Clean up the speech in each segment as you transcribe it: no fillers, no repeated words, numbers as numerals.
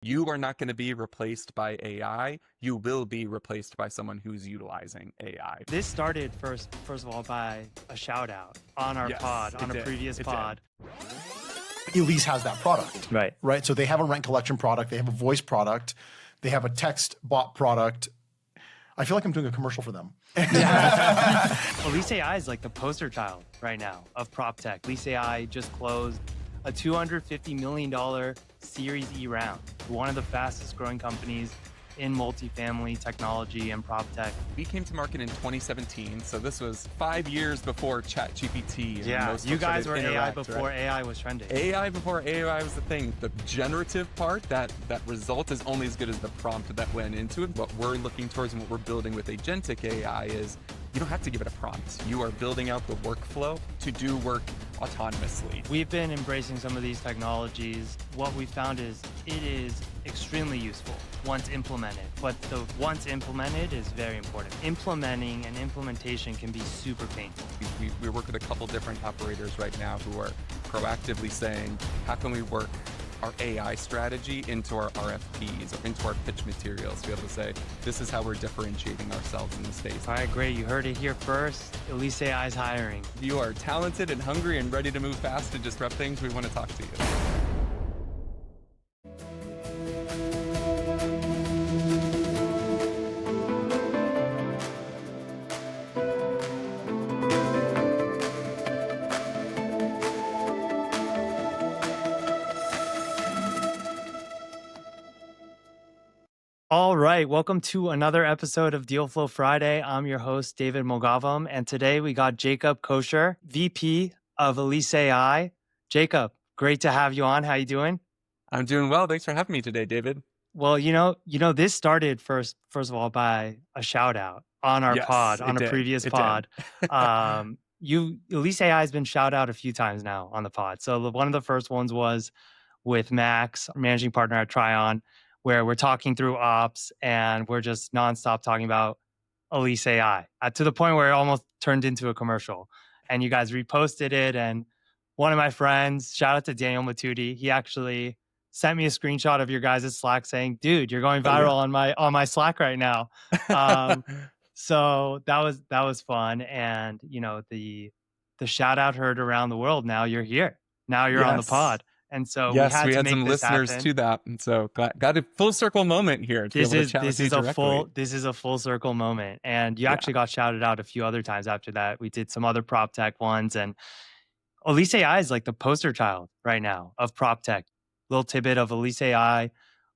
You are not going to be replaced by AI. You will be replaced by someone who's utilizing AI. This started first of all by a shout out on our pod, on a previous pod. Elise has that product. Right. So they have a rent collection product. They have a voice product. They have a text bot product. I feel like I'm doing a commercial for them. Elise AI is like the poster child right now of prop tech. Elise AI just closed a $250 million Series E round. One of the fastest growing companies in multifamily technology and prop tech. We came to market in 2017, so this was 5 years before ChatGPT. And Yeah, most you folks guys started were to AI interact, before right? AI was trending. AI before AI was the thing. The generative part, that result is only as good as the prompt that went into it. What we're looking towards and what we're building with Agentic AI is you don't have to give it a prompt. You are building out the workflow to do work autonomously. We've been embracing some of these technologies. What we found is it is extremely useful once implemented, but the once implemented is very important. Implementing and implementation can be super painful. We work with a couple different operators right now who are proactively saying, how can we work our AI strategy into our RFPs or into our pitch materials to be able to say, this is how we're differentiating ourselves in the space. All right, great. You heard it here first. Elise AI is hiring. If you are talented and hungry and ready to move fast and disrupt things, we want to talk to you. All right, welcome to another episode of Deal Flow Friday. I'm your host, David Moghavem, and today we got Jacob Kosior, VP of Elise AI. Jacob, great to have you on. How you doing? I'm doing well. Thanks for having me today, David. Well, this started first of all by a shout out on our pod, on a previous pod. Elise AI has been shout out a few times now on the pod. So one of the first ones was with Max, managing partner at Tryon, where we're talking through ops and we're just nonstop talking about Elise AI to the point where it almost turned into a commercial. And you guys reposted it. And one of my friends, shout out to Daniel Matuidi, he actually sent me a screenshot of your guys' Slack saying, dude, you're going viral on my Slack right now. So that was fun. And the shout out heard around the world. Now you're here. Now you're on the pod. And so we had some listeners to that, and so got a full circle moment here. This is a full circle moment, and you actually got shouted out a few other times after that. We did some other prop tech ones, and Elise AI is like the poster child right now of prop tech. Little tidbit of Elise AI,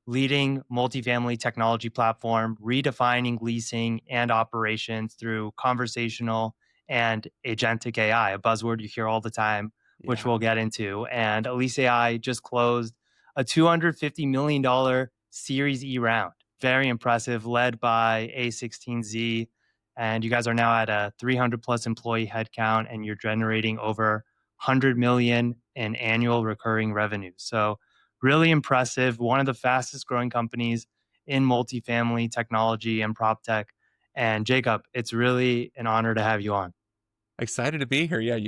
leading multifamily technology platform, redefining leasing and operations through conversational and agentic AI, a buzzword you hear all the time, which we'll get into. And Elise AI just closed a $250 million Series E round. Very impressive, led by A16Z. And you guys are now at a 300 plus employee headcount, and you're generating over 100 million in annual recurring revenue. So really impressive. One of the fastest growing companies in multifamily technology and prop tech. And Jacob, it's really an honor to have you on. Excited to be here. Yeah,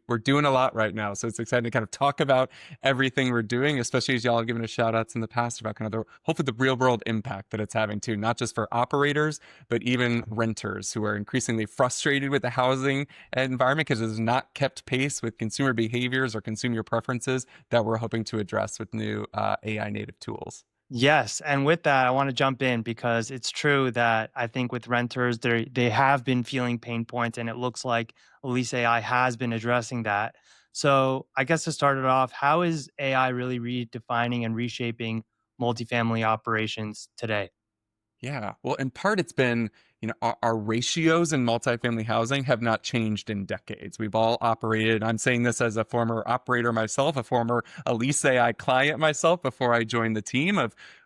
we're doing a lot right now, so it's exciting to kind of talk about everything we're doing, especially as y'all have given us shout outs in the past about kind of hopefully the real world impact that it's having too, not just for operators, but even renters who are increasingly frustrated with the housing environment because it has not kept pace with consumer behaviors or consumer preferences that we're hoping to address with new AI native tools. Yes. And with that, I want to jump in because it's true that I think with renters, they have been feeling pain points, and it looks like Elise AI has been addressing that. So I guess to start it off, how is AI really redefining and reshaping multifamily operations today? Yeah, well, in part, it's been, our ratios in multifamily housing have not changed in decades. We've all operated, I'm saying this as a former operator myself, a former Elise AI client myself before I joined the team,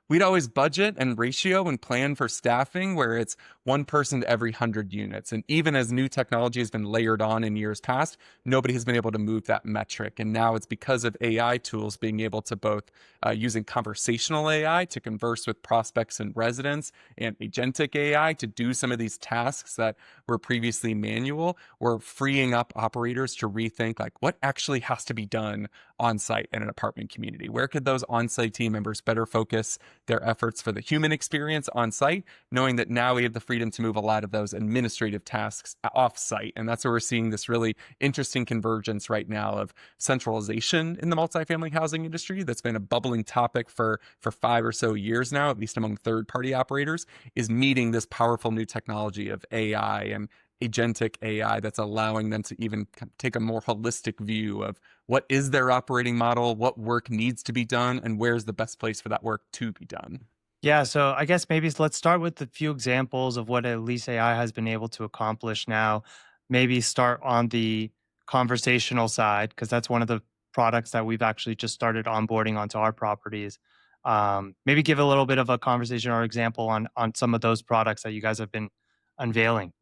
we'd always budget and ratio and plan for staffing where it's one person to every 100 units. And even as new technology has been layered on in years past, nobody has been able to move that metric. And now it's because of AI tools being able to both using conversational AI to converse with prospects and residents and agentic AI to do some of these tasks that were previously manual. We're freeing up operators to rethink like what actually has to be done on site in an apartment community? Where could those on site team members better focus their efforts for the human experience on site, knowing that now we have the freedom to move a lot of those administrative tasks off site? And that's where we're seeing this really interesting convergence right now of centralization in the multifamily housing industry. That's been a bubbling topic for 5 or so years now, at least among third party operators, is meeting this powerful new technology of AI and agentic AI that's allowing them to even take a more holistic view of what is their operating model, what work needs to be done, and where's the best place for that work to be done. Yeah, so I guess maybe let's start with a few examples of what Elise AI has been able to accomplish now. Maybe start on the conversational side, because that's one of the products that we've actually just started onboarding onto our properties. Maybe give a little bit of a conversation or example on some of those products that you guys have been unveiling.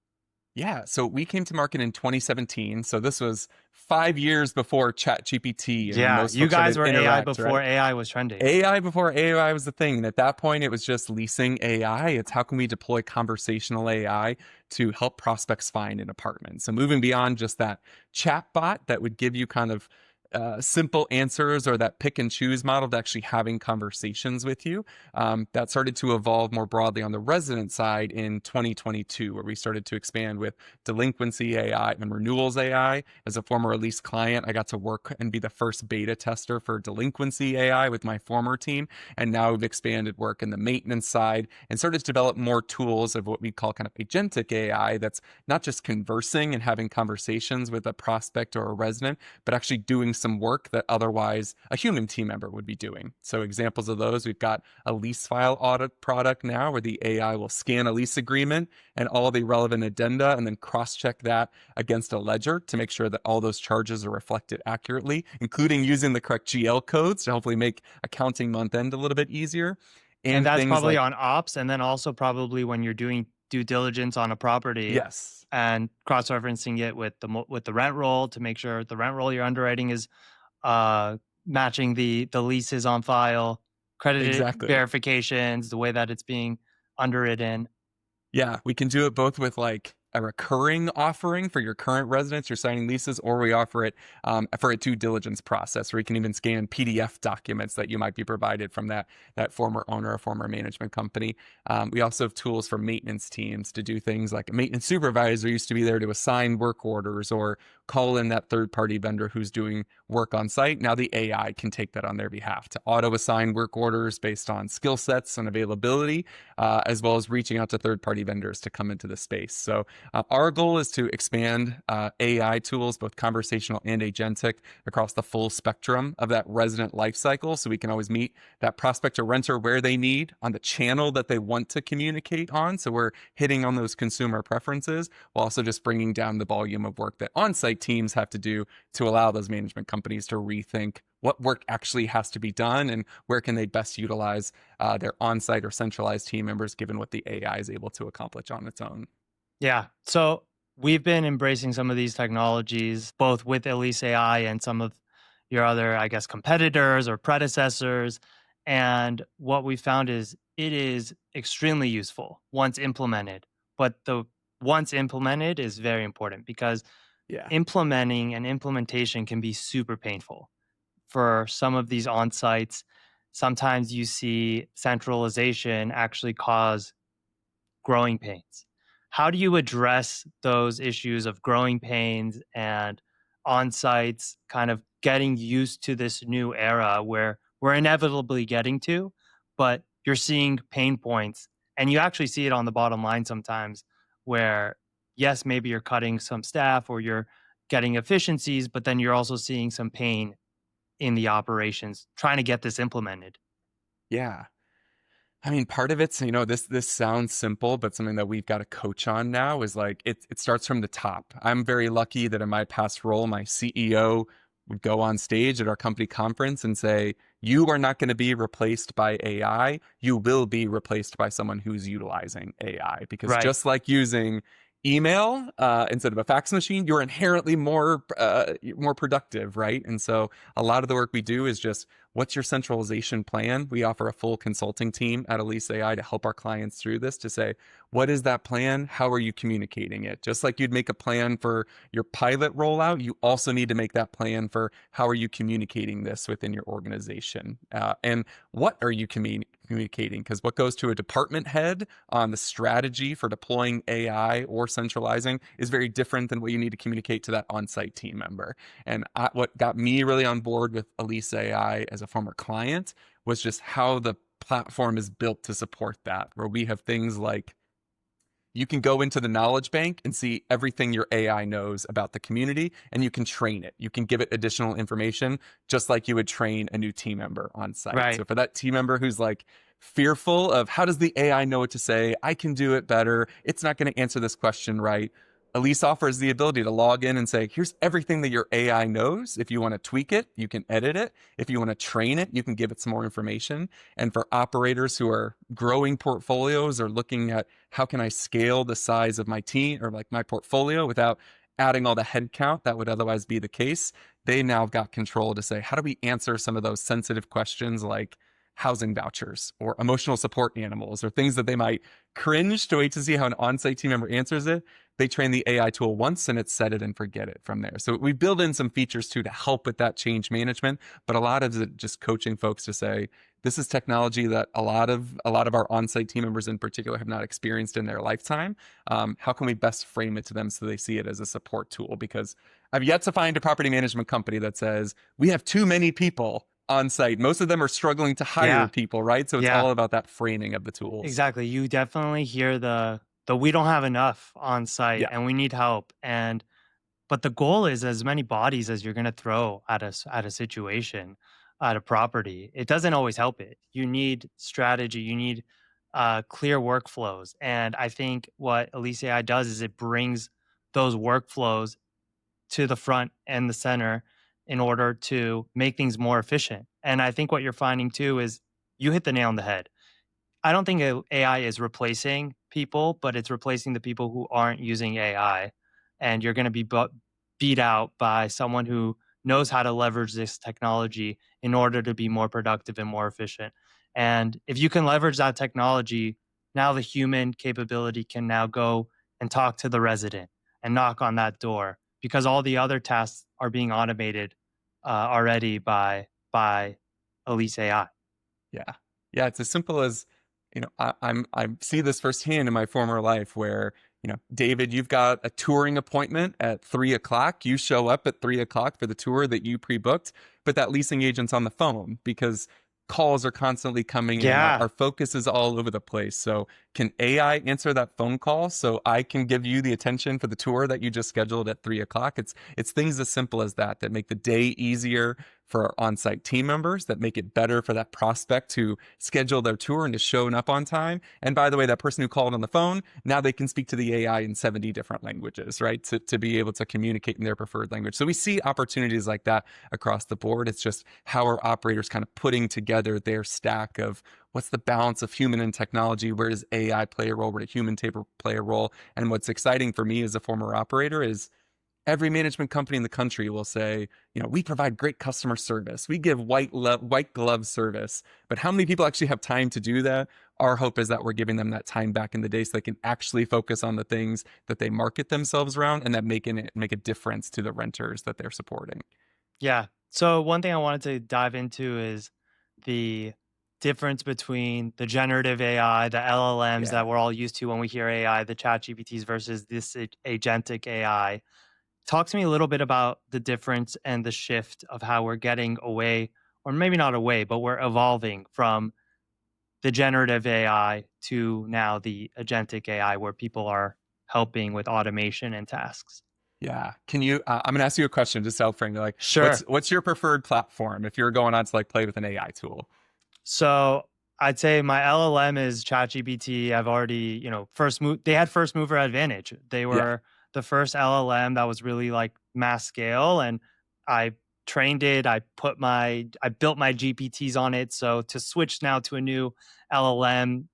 Yeah, so we came to market in 2017. So this was 5 years before ChatGPT and when Yeah, most you folks guys started to were AI interact, before right? AI was trending. AI before AI was the thing. And at that point, it was just leasing AI. It's how can we deploy conversational AI to help prospects find an apartment? So moving beyond just that chat bot that would give you kind of simple answers or that pick and choose model to actually having conversations with you. That started to evolve more broadly on the resident side in 2022, where we started to expand with delinquency AI and renewals AI. As a former Elise client, I got to work and be the first beta tester for delinquency AI with my former team. And now we've expanded work in the maintenance side and started to develop more tools of what we call kind of agentic AI that's not just conversing and having conversations with a prospect or a resident, but actually doing some work that otherwise a human team member would be doing. So examples of those, we've got a lease file audit product now where the AI will scan a lease agreement and all the relevant addenda and then cross-check that against a ledger to make sure that all those charges are reflected accurately, including using the correct GL codes to hopefully make accounting month end a little bit easier. And And that's things probably like, on ops, and then also probably when you're doing due diligence on a property yes, and cross-referencing it with the rent roll to make sure the rent roll you're underwriting is matching the leases on file, credit exactly. verifications, the way that it's being underwritten. Yeah, we can do it both with like a recurring offering for your current residents, you're signing leases, or we offer it for a due diligence process where you can even scan PDF documents that you might be provided from that former owner or former management company. We also have tools for maintenance teams to do things like a maintenance supervisor used to be there to assign work orders or call in that third-party vendor who's doing work on site. Now the AI can take that on their behalf to auto-assign work orders based on skill sets and availability, as well as reaching out to third-party vendors to come into the space. So our goal is to expand AI tools, both conversational and agentic, across the full spectrum of that resident lifecycle. So we can always meet that prospect or renter where they need on the channel that they want to communicate on. So we're hitting on those consumer preferences while also just bringing down the volume of work that on-site teams have to do to allow those management companies to rethink what work actually has to be done and where can they best utilize their on-site or centralized team members given what the AI is able to accomplish on its own. Yeah. So we've been embracing some of these technologies, both with Elise AI and some of your other, I guess, competitors or predecessors. And what we found is it is extremely useful once implemented. But the once implemented is very important because Yeah. implementing and implementation can be super painful for some of these on sites. Sometimes you see centralization actually cause growing pains. How do you address those issues of growing pains and on sites kind of getting used to this new era where we're inevitably getting to, but you're seeing pain points and you actually see it on the bottom line sometimes where, yes, maybe you're cutting some staff or you're getting efficiencies, but then you're also seeing some pain in the operations trying to get this implemented. Yeah. I mean, part of it's, this sounds simple, but something that we've got to coach on now is like it starts from the top. I'm very lucky that in my past role, my CEO would go on stage at our company conference and say, "You are not going to be replaced by AI. You will be replaced by someone who's utilizing AI." Because Right. just like using email instead of a fax machine, you're inherently more productive, right? And so a lot of the work we do is just what's your centralization plan? We offer a full consulting team at Elise AI to help our clients through this, to say, what is that plan? How are you communicating it? Just like you'd make a plan for your pilot rollout, you also need to make that plan for how are you communicating this within your organization? And what are you communicating? Because what goes to a department head on the strategy for deploying AI or centralizing is very different than what you need to communicate to that on-site team member. And what got me really on board with Elise AI as a former client was just how the platform is built to support that, where we have things like you can go into the knowledge bank and see everything your AI knows about the community, and you can train it. You can give it additional information, just like you would train a new team member on site. Right. So for that team member who's like fearful of how does the AI know what to say? I can do it better. It's not going to answer this question right. Elise offers the ability to log in and say, here's everything that your AI knows. If you want to tweak it, you can edit it. If you want to train it, you can give it some more information. And for operators who are growing portfolios or looking at how can I scale the size of my team or like my portfolio without adding all the headcount that would otherwise be the case, they now have got control to say, how do we answer some of those sensitive questions like housing vouchers or emotional support animals or things that they might cringe to wait to see how an on-site team member answers it. They train the AI tool once and it's set it and forget it from there. So we build in some features too to help with that change management, but a lot of it just coaching folks to say, this is technology that a lot of our on-site team members in particular have not experienced in their lifetime. How can we best frame it to them so they see it as a support tool? Because I've yet to find a property management company that says, we have too many people on site. Most of them are struggling to hire people, right? So it's all about that framing of the tools. Exactly. You definitely hear the we don't have enough on site and we need help. But the goal is as many bodies as you're going to throw at a situation, at a property. It doesn't always help it. You need strategy. You need clear workflows. And I think what Elise AI does is it brings those workflows to the front and the center in order to make things more efficient. And I think what you're finding too is you hit the nail on the head. I don't think AI is replacing people, but it's replacing the people who aren't using AI. And you're going to be beat out by someone who knows how to leverage this technology in order to be more productive and more efficient. And if you can leverage that technology, now the human capability can now go and talk to the resident and knock on that door because all the other tasks are being automated already by Elise AI. Yeah. Yeah. It's as simple as, I see this firsthand in my former life where, David, you've got a touring appointment at 3:00. You show up at 3:00 for the tour that you pre-booked, but that leasing agent's on the phone because calls are constantly coming in. Our focus is all over the place. So can AI answer that phone call so I can give you the attention for the tour that you just scheduled at 3:00? It's things as simple as that make the day easier for our on-site team members, that make it better for that prospect to schedule their tour and to show up on time. And by the way, that person who called on the phone, now they can speak to the AI in 70 different languages, right? To be able to communicate in their preferred language. So we see opportunities like that across the board. It's just how are operators kind of putting together their stack of what's the balance of human and technology? Where does AI play a role? Where does human play a role? And what's exciting for me as a former operator is every management company in the country will say, we provide great customer service. We give white glove service. But how many people actually have time to do that? Our hope is that we're giving them that time back in the day so they can actually focus on the things that they market themselves around and that make a difference to the renters that they're supporting. Yeah. So one thing I wanted to dive into is the difference between the generative AI, the LLMs that we're all used to when we hear AI, the chat GPTs versus this agentic AI. Talk to me a little bit about the difference and the shift of how we're getting away, or maybe not away, but we're evolving from the generative AI to now the agentic AI, where people are helping with automation and tasks. Yeah. Can you, I'm going to ask you a question just to help frame it. Sure. What's your preferred platform if you're going on to play with an AI tool? So I'd say my LLM is ChatGPT. I've already, they had first mover advantage. They were the first LLM that was really like mass scale, and I trained it. I built my GPTs on it. So to switch now to a new LLM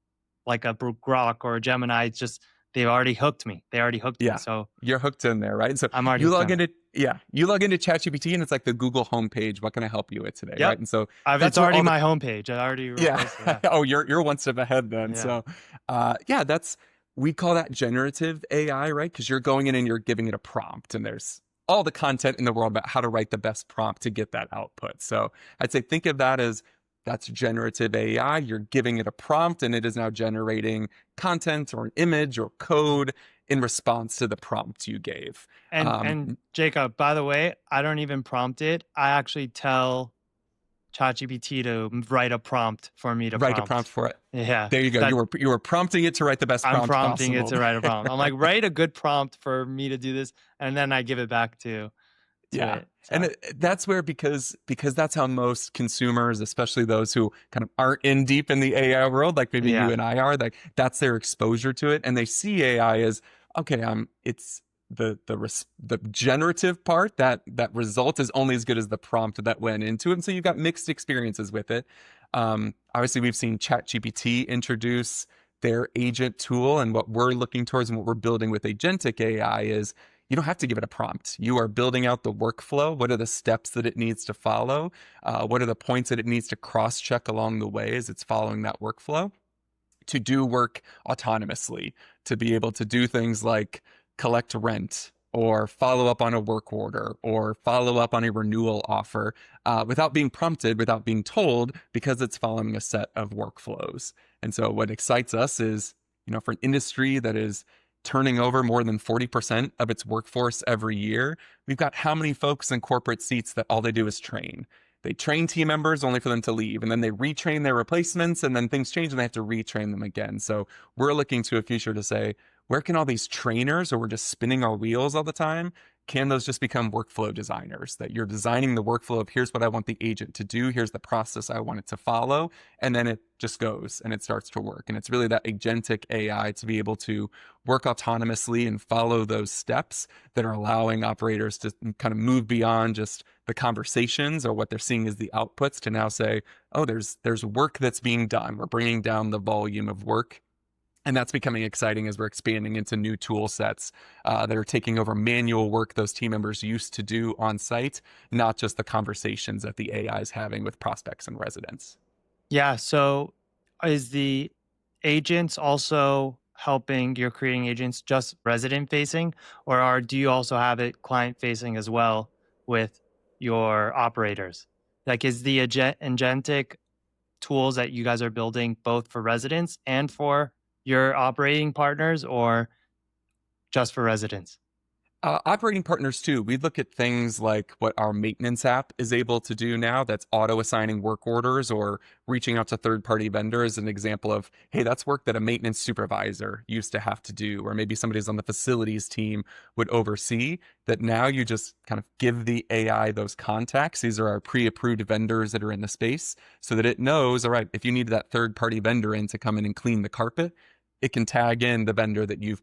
like a Grok or a Gemini, it's just they've already hooked me. They already hooked me. So you're hooked in there, right? So I'm already you log into Yeah, you log into ChatGPT and it's like the Google homepage. What can I help you with today, Yep. right? And so It's that's where already all the my homepage. I already yeah. replaced it. Yeah. Oh, you're one step ahead then. Yeah. So, yeah, that's we call that generative AI, right? Because you're going in and you're giving it a prompt, and there's all the content in the world about how to write the best prompt to get that output. So I'd say think of that as that's generative AI. You're giving it a prompt, and it is now generating content or an image or code in response to the prompt you gave. And Jacob, by the way, I don't even prompt it. I actually tell ChatGPT to write a prompt for me to Write a prompt prompt. for it. Yeah. There you go. You were prompting it to write the best I'm prompt prompting it possible. to write a prompt. I'm like, write a good prompt for me to do this, and then I give it back to Yeah. it. So. And that's where because that's how most consumers, especially those who kind of aren't in deep in the AI world, like maybe you Yeah. and I are, like that's their exposure to it, and they see AI as okay, it's the generative part that result is only as good as the prompt that went into it, and so you've got mixed experiences with it. Obviously, we've seen ChatGPT introduce their agent tool, and what we're looking towards and what we're building with Agentic AI is you don't have to give it a prompt. You are building out the workflow. What are the steps that it needs to follow? What are the points that it needs to cross check along the way as it's following that workflow to do work autonomously, to be able to do things like collect rent or follow up on a work order or follow up on a renewal offer without being prompted, without being told, because it's following a set of workflows. And so what excites us is, for an industry that is turning over more than 40% of its workforce every year, we've got how many folks in corporate seats that all they do is train. They train team members only for them to leave, and then they retrain their replacements, and then things change and they have to retrain them again. So we're looking to a future to say, where can all these trainers, or we're just spinning our wheels all the time, can those just become workflow designers? That you're designing the workflow of here's what I want the agent to do, here's the process I want it to follow, and then it just goes and it starts to work. And it's really that agentic AI to be able to work autonomously and follow those steps that are allowing operators to kind of move beyond just the conversations or what they're seeing as the outputs to now say, oh, there's work that's being done. We're bringing down the volume of work. And that's becoming exciting as we're expanding into new tool sets that are taking over manual work those team members used to do on site, not just the conversations that the AI is having with prospects and residents. Yeah. So is the agents also helping, you're creating agents just resident facing, or do you also have it client facing as well with your operators? Like, is the agentic tools that you guys are building both for residents and for your operating partners, or just for residents? Operating partners too. We look at things like what our maintenance app is able to do now. That's auto assigning work orders or reaching out to third party vendors. An example of, hey, that's work that a maintenance supervisor used to have to do, or maybe somebody's on the facilities team would oversee. That now you just kind of give the AI those contacts. These are our pre approved vendors that are in the space so that it knows, all right, if you need that third party vendor in to come in and clean the carpet, it can tag in the vendor that you've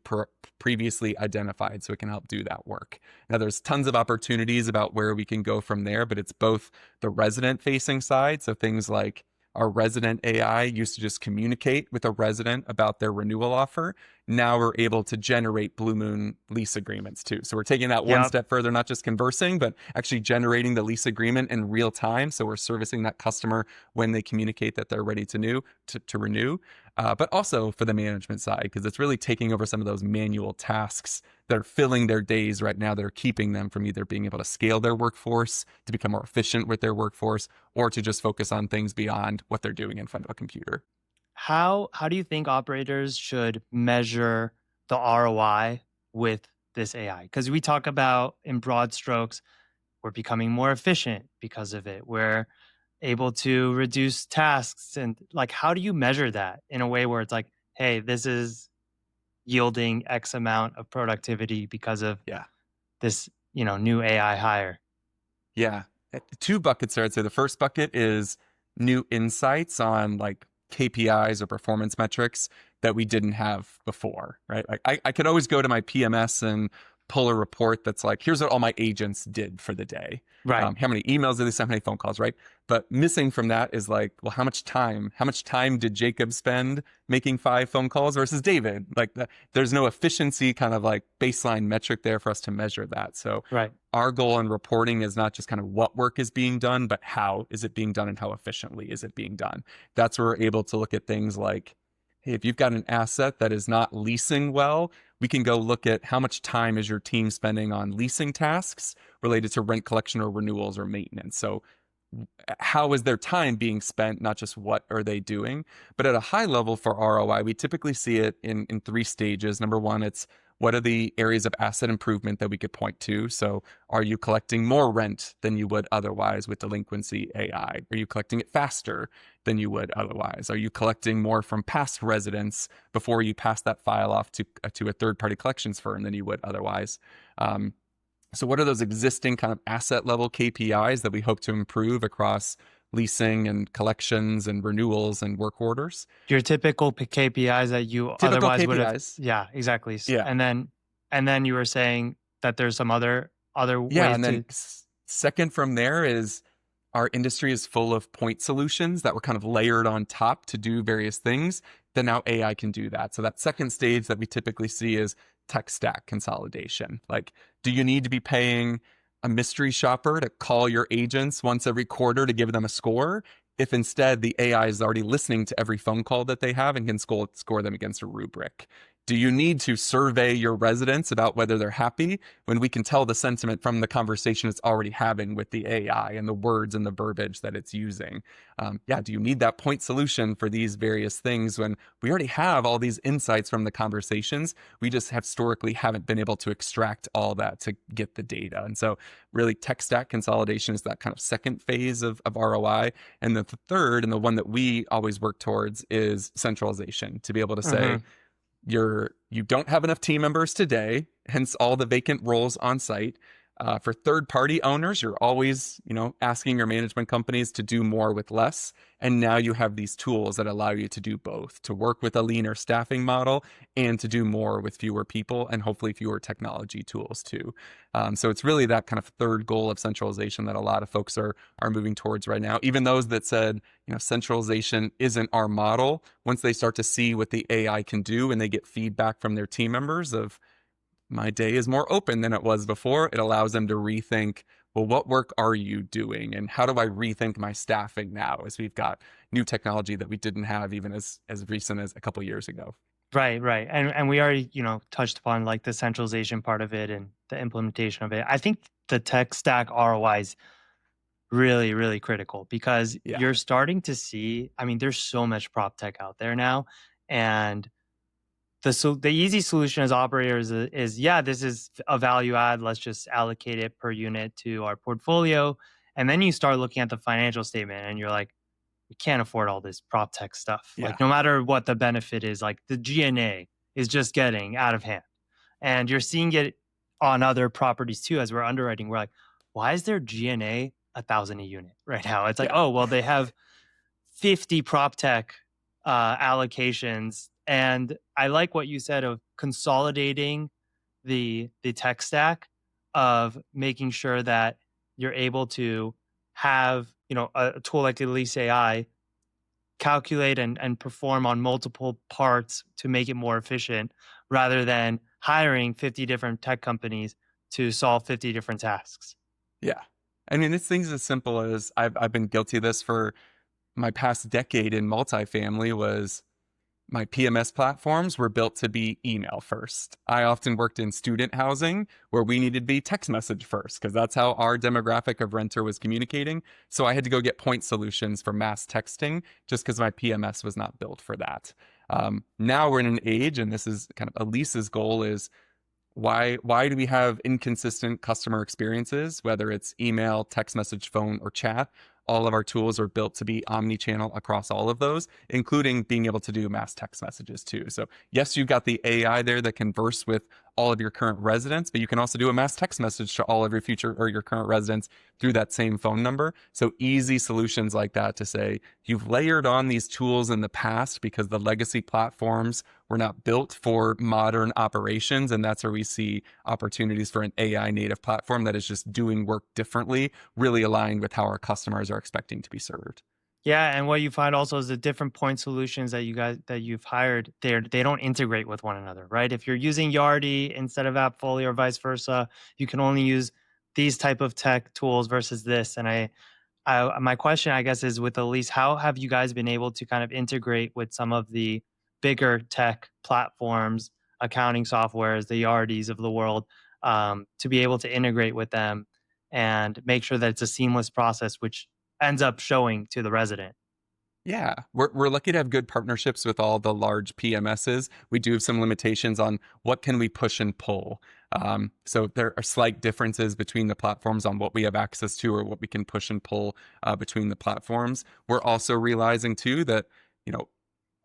previously identified so it can help do that work. Now, there's tons of opportunities about where we can go from there, but it's both the resident facing side. So things like our resident AI used to just communicate with a resident about their renewal offer. Now we're able to generate Blue Moon lease agreements too. So we're taking that one step further, not just conversing, but actually generating the lease agreement in real time. So we're servicing that customer when they communicate that they're ready to renew. But also for the management side, because it's really taking over some of those manual tasks that are filling their days right now, that are keeping them from either being able to scale their workforce, to become more efficient with their workforce, or to just focus on things beyond what they're doing in front of a computer. How do you think operators should measure the ROI with this AI? Because we talk about in broad strokes, we're becoming more efficient because of it. We're able to reduce tasks, and like, how do you measure that in a way where it's like, hey, this is yielding X amount of productivity because of Yeah. this, new AI hire? Yeah. Two buckets there. I'd say the first bucket is new insights on like KPIs or performance metrics that we didn't have before, right? Like I could always go to my PMS and pull a report that's like, here's what all my agents did for the day. Right. How many emails did they send, how many phone calls, right? But missing from that is like, well, how much time did Jacob spend making 5 phone calls versus David? Like there's no efficiency kind of like baseline metric there for us to measure that. So right. Our goal in reporting is not just kind of what work is being done, but how is it being done and how efficiently is it being done? That's where we're able to look at things like, hey, if you've got an asset that is not leasing well, we can go look at how much time is your team spending on leasing tasks related to rent collection or renewals or maintenance. So how is their time being spent, not just what are they doing? But at a high level for ROI, we typically see it in 3 stages. Number one, it's what are the areas of asset improvement that we could point to? So are you collecting more rent than you would otherwise with delinquency AI? Are you collecting it faster than you would otherwise? Are you collecting more from past residents before you pass that file off to a third-party collections firm than you would otherwise? So what are those existing kind of asset level KPIs that we hope to improve across leasing and collections and renewals and work orders? Your typical KPIs that you Typical otherwise would have. KPIs. Yeah, exactly. Yeah. And then you were saying that there's some other Yeah, ways and then second from there is our industry is full of point solutions that were kind of layered on top to do various things. Then now AI can do that. So that second stage that we typically see is tech stack consolidation. Like, do you need to be paying a mystery shopper to call your agents once every quarter to give them a score? If instead the AI is already listening to every phone call that they have and can score them against a rubric? Do you need to survey your residents about whether they're happy when we can tell the sentiment from the conversation it's already having with the AI and the words and the verbiage that it's using? Do you need that point solution for these various things when we already have all these insights from the conversations? We just historically haven't been able to extract all that to get the data. And so really tech stack consolidation is that kind of second phase of ROI. And the third, and the one that we always work towards, is centralization, to be able to say, you don't have enough team members today, hence all the vacant roles on site. For third-party owners, you're always, asking your management companies to do more with less. And now you have these tools that allow you to do both, to work with a leaner staffing model and to do more with fewer people and hopefully fewer technology tools too. So it's really that kind of third goal of centralization that a lot of folks are moving towards right now. Even those that said, centralization isn't our model, once they start to see what the AI can do and they get feedback from their team members of, my day is more open than it was before, it allows them to rethink, well, what work are you doing? And how do I rethink my staffing now as we've got new technology that we didn't have even as recent as a couple of years ago? Right. And we already, touched upon like the centralization part of it and the implementation of it. I think the tech stack ROI is really, really critical because you're starting to see, there's so much prop tech out there now. And the easy solution as operators is this is a value add. Let's just allocate it per unit to our portfolio. And then you start looking at the financial statement and you're like, we can't afford all this prop tech stuff. Yeah. Like no matter what the benefit is, like the G&A is just getting out of hand. And you're seeing it on other properties too, as we're underwriting. We're like, why is their G&A $1,000 a unit right now? It's like, oh, well, they have 50 prop tech allocations. And I like what you said of consolidating the tech stack, of making sure that you're able to have, a tool like Elise AI calculate and perform on multiple parts to make it more efficient rather than hiring 50 different tech companies to solve 50 different tasks. Yeah. It's things as simple as I've been guilty of this for my past decade in multifamily. Was my PMS platforms were built to be email first. I often worked in student housing where we needed to be text message first because that's how our demographic of renter was communicating. So I had to go get point solutions for mass texting just because my PMS was not built for that. Now we're in an age, and this is kind of Elise's goal, is why do we have inconsistent customer experiences, whether it's email, text message, phone, or chat? all of our tools are built to be omni-channel across all of those, including being able to do mass text messages too. So yes, you've got the AI there that converse with all of your current residents, but you can also do a mass text message to all of your future or your current residents through that same phone number. So easy solutions like that to say, you've layered on these tools in the past because the legacy platforms were not built for modern operations. And that's where we see opportunities for an AI native platform that is just doing work differently, really aligned with how our customers are expecting to be served. Yeah, and what you find also is the different point solutions that you've hired, they don't integrate with one another, right? If you're using Yardi instead of AppFolio or vice versa, you can only use these type of tech tools versus this. And my question, I guess, is with Elise, how have you guys been able to kind of integrate with some of the bigger tech platforms, accounting softwares, the Yardis of the world, to be able to integrate with them and make sure that it's a seamless process, which ends up showing to the resident? Yeah, we're lucky to have good partnerships with all the large PMSs. We do have some limitations on what can we push and pull. So there are slight differences between the platforms on what we have access to or what we can push and pull between the platforms. We're also realizing too that, you know,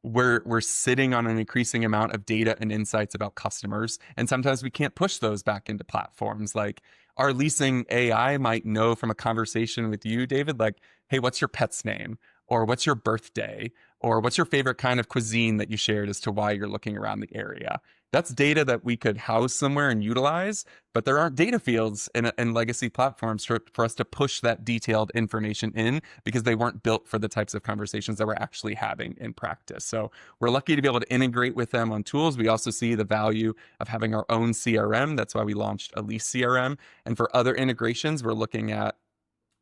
we're sitting on an increasing amount of data and insights about customers, and sometimes we can't push those back into platforms. Like our leasing AI might know from a conversation with you, David, like, hey, what's your pet's name? Or what's your birthday? Or what's your favorite kind of cuisine that you shared as to why you're looking around the area? That's data that we could house somewhere and utilize, but there aren't data fields in legacy platforms for us to push that detailed information in because they weren't built for the types of conversations that we're actually having in practice. So we're lucky to be able to integrate with them on tools. We also see the value of having our own CRM. That's why we launched Elise CRM. And for other integrations, we're looking at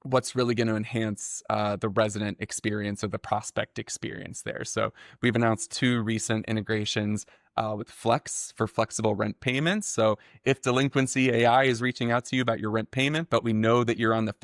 what's really going to enhance the resident experience or the prospect experience there. So we've announced 2 recent integrations with Flex for flexible rent payments. So if delinquency AI is reaching out to you about your rent payment, but we know that you're on the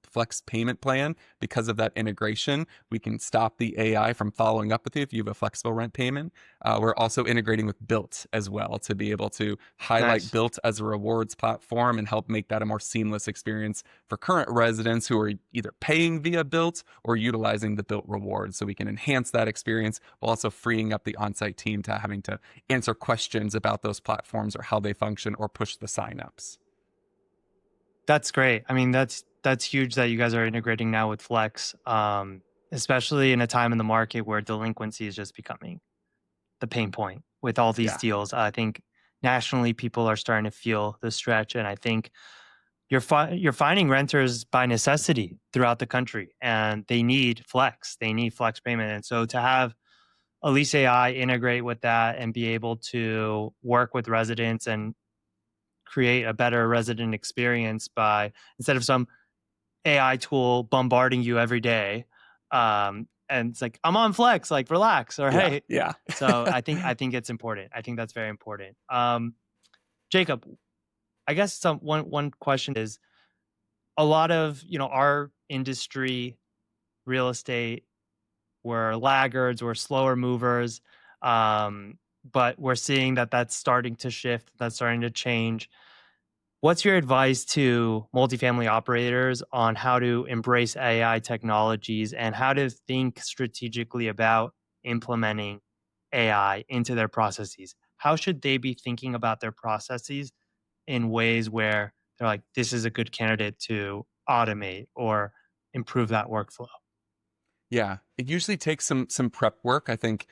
flex payment plan because of that integration, we can stop the AI from following up with you if you have a flexible rent payment. We're also integrating with Built as well to be able to highlight Nice. Built as a rewards platform and help make that a more seamless experience for current residents who are either paying via Built or utilizing the Built rewards. So we can enhance that experience while also freeing up the on-site team to having to answer questions about those platforms or how they function or push the signups. That's great. I mean, that's huge that you guys are integrating now with Flex, especially in a time in the market where delinquency is just becoming the pain point with all these Yeah. deals. I think nationally people are starting to feel the stretch, and I think you're finding renters by necessity throughout the country, and they need Flex. They need Flex payment, and so to have Elise AI integrate with that and be able to work with residents and create a better resident experience by instead of some AI tool bombarding you every day. And it's like, I'm on Flex, like relax, all Yeah. right. Yeah. So I think it's important. I think that's very important. Jacob, I guess one question is a lot of our industry, real estate, we're laggards, we're slower movers. But we're seeing that that's starting to shift, that's starting to change. What's your advice to multifamily operators on how to embrace AI technologies and how to think strategically about implementing AI into their processes? How should they be thinking about their processes in ways where they're like, this is a good candidate to automate or improve that workflow? Yeah. It usually takes some prep work. I think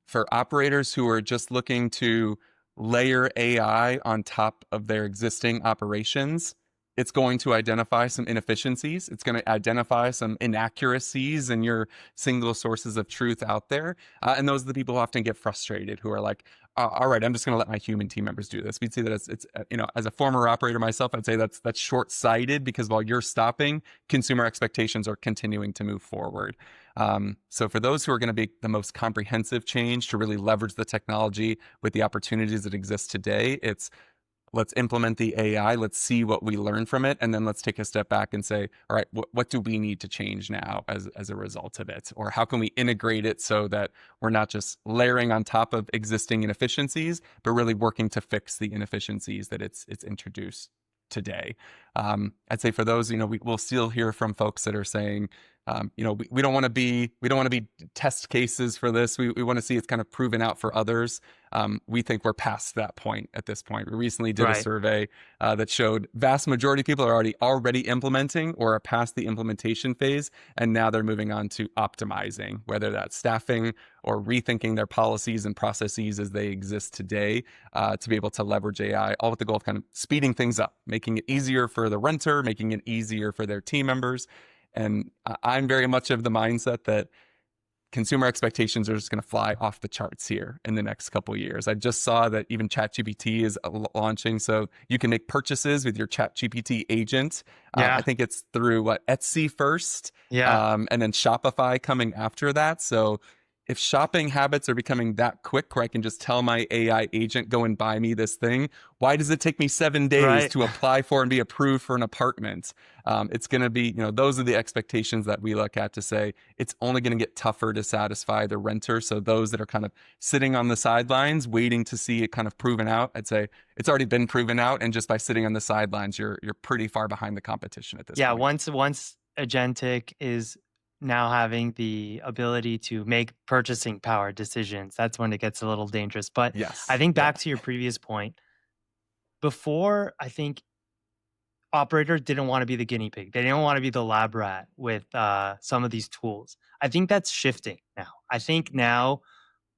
for operators who are just looking to layer AI on top of their existing operations, it's going to identify some inefficiencies. It's going to identify some inaccuracies in your single sources of truth out there. And those are the people who often get frustrated, who are like, all right, I'm just going to let my human team members do this. We'd say that it's as a former operator myself, I'd say that's short-sighted because while you're stopping, consumer expectations are continuing to move forward. So for those who are going to be the most comprehensive change to really leverage the technology with the opportunities that exist today, it's let's implement the AI, let's see what we learn from it, and then let's take a step back and say, all right, what do we need to change now as a result of it? Or how can we integrate it so that we're not just layering on top of existing inefficiencies, but really working to fix the inefficiencies that it's introduced? today. I'd say for those, we'll still hear from folks that are saying, we don't want to be test cases for this. We want to see it's kind of proven out for others. We think we're past that point at this point. We recently did a survey that showed vast majority of people are already implementing or are past the implementation phase, and now they're moving on to optimizing, whether that's staffing or rethinking their policies and processes as they exist today, to be able to leverage AI, all with the goal of kind of speeding things up, making it easier for the renter, making it easier for their team members. And I'm very much of the mindset that consumer expectations are just going to fly off the charts here in the next couple of years. I just saw that even ChatGPT is launching, so you can make purchases with your ChatGPT agent. I think it's through Etsy first, and then Shopify coming after that. So if shopping habits are becoming that quick where I can just tell my AI agent, go and buy me this thing, why does it take me 7 days to apply for and be approved for an apartment? It's going to be, those are the expectations that we look at to say it's only going to get tougher to satisfy the renter. So those that are kind of sitting on the sidelines, waiting to see it kind of proven out, I'd say it's already been proven out. And just by sitting on the sidelines, you're pretty far behind the competition at this point. Yeah, once Agentic is now having the ability to make purchasing power decisions, that's when it gets a little dangerous. But I think back to your previous point, before, I think operators didn't want to be the guinea pig. They didn't want to be the lab rat with some of these tools. I think that's shifting now. I think now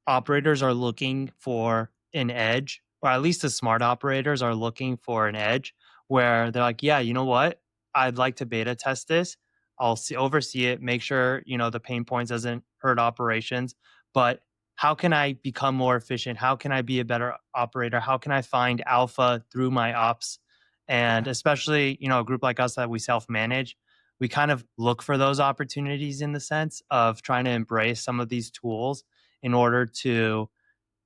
operators are looking for an edge, or at least the smart operators are looking for an edge where they're like, yeah, you know what? I'd like to beta test this. I'll oversee it, make sure, the pain points doesn't hurt operations. But how can I become more efficient? How can I be a better operator? How can I find alpha through my ops? And especially, a group like us that we self-manage, we kind of look for those opportunities in the sense of trying to embrace some of these tools in order to,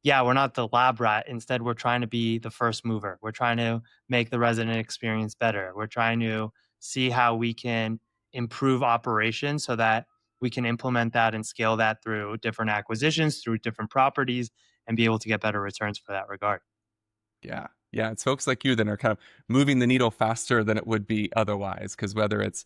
we're not the lab rat. Instead, we're trying to be the first mover. We're trying to make the resident experience better. We're trying to see how we can improve operations so that we can implement that and scale that through different acquisitions, through different properties, and be able to get better returns for that regard. Yeah. Yeah. It's folks like you that are kind of moving the needle faster than it would be otherwise. Because whether it's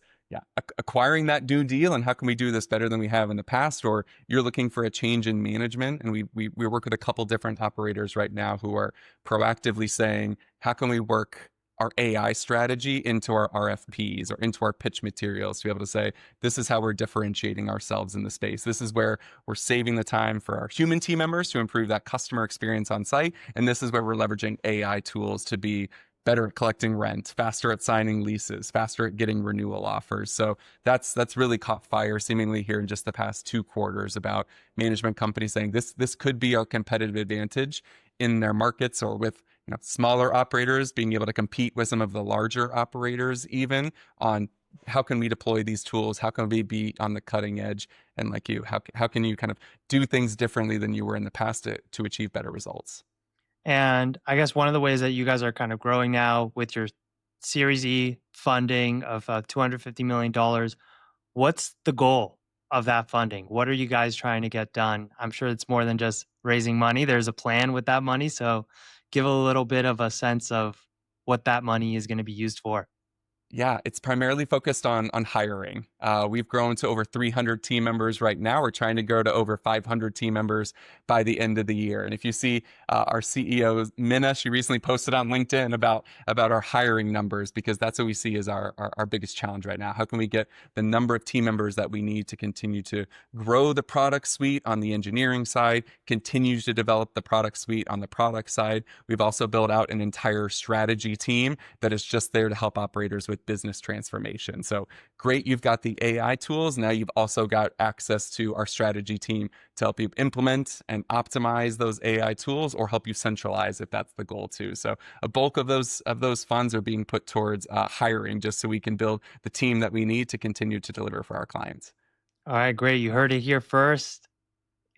acquiring that new deal and how can we do this better than we have in the past, or you're looking for a change in management. And we work with a couple different operators right now who are proactively saying, how can we work our AI strategy into our RFPs or into our pitch materials to be able to say, this is how we're differentiating ourselves in the space. This is where we're saving the time for our human team members to improve that customer experience on site. And this is where we're leveraging AI tools to be better at collecting rent, faster at signing leases, faster at getting renewal offers. So that's really caught fire seemingly here in just the past 2 quarters about management companies saying this could be our competitive advantage in their markets, or with smaller operators being able to compete with some of the larger operators, even on how can we deploy these tools? How can we be on the cutting edge? And like you, how can you kind of do things differently than you were in the past to achieve better results? And I guess one of the ways that you guys are kind of growing now with your Series E funding of $250 million, what's the goal of that funding? What are you guys trying to get done? I'm sure it's more than just raising money. There's a plan with that money. So give a little bit of a sense of what that money is going to be used for. Yeah, it's primarily focused on hiring. We've grown to over 300 team members right now. We're trying to grow to over 500 team members by the end of the year. And if you see our CEO, Minna, she recently posted on LinkedIn about our hiring numbers, because that's what we see as our biggest challenge right now. How can we get the number of team members that we need to continue to grow the product suite on the engineering side, continue to develop the product suite on the product side? We've also built out an entire strategy team that is just there to help operators with business transformation. So great, you've got the AI tools. Now you've also got access to our strategy team to help you implement and optimize those AI tools, or help you centralize if that's the goal too. So a bulk of those funds are being put towards hiring, just so we can build the team that we need to continue to deliver for our clients. All right, great. You heard it here first.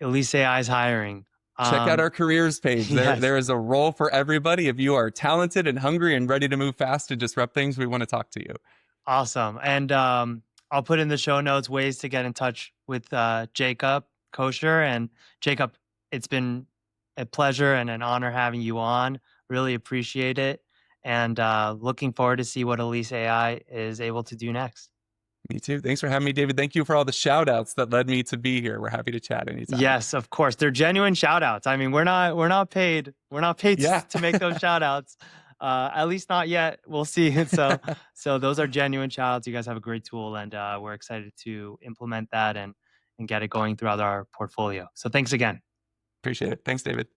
Elise AI is hiring. Check out our careers page. There is a role for everybody. If you are talented and hungry and ready to move fast to disrupt things, we want to talk to you. Awesome. And I'll put in the show notes ways to get in touch with Jacob Kosior. And Jacob, it's been a pleasure and an honor having you on. Really appreciate it. and looking forward to see what Elise AI is able to do next. Me too. Thanks for having me, David. Thank you for all the shout outs that led me to be here. We're happy to chat anytime. Yes, of course. They're genuine shout outs. I mean, we're not paid. We're not paid to make those shout outs. At least not yet. We'll see. So those are genuine shout outs. You guys have a great tool, and we're excited to implement that and get it going throughout our portfolio. So thanks again. Appreciate it. Thanks, David.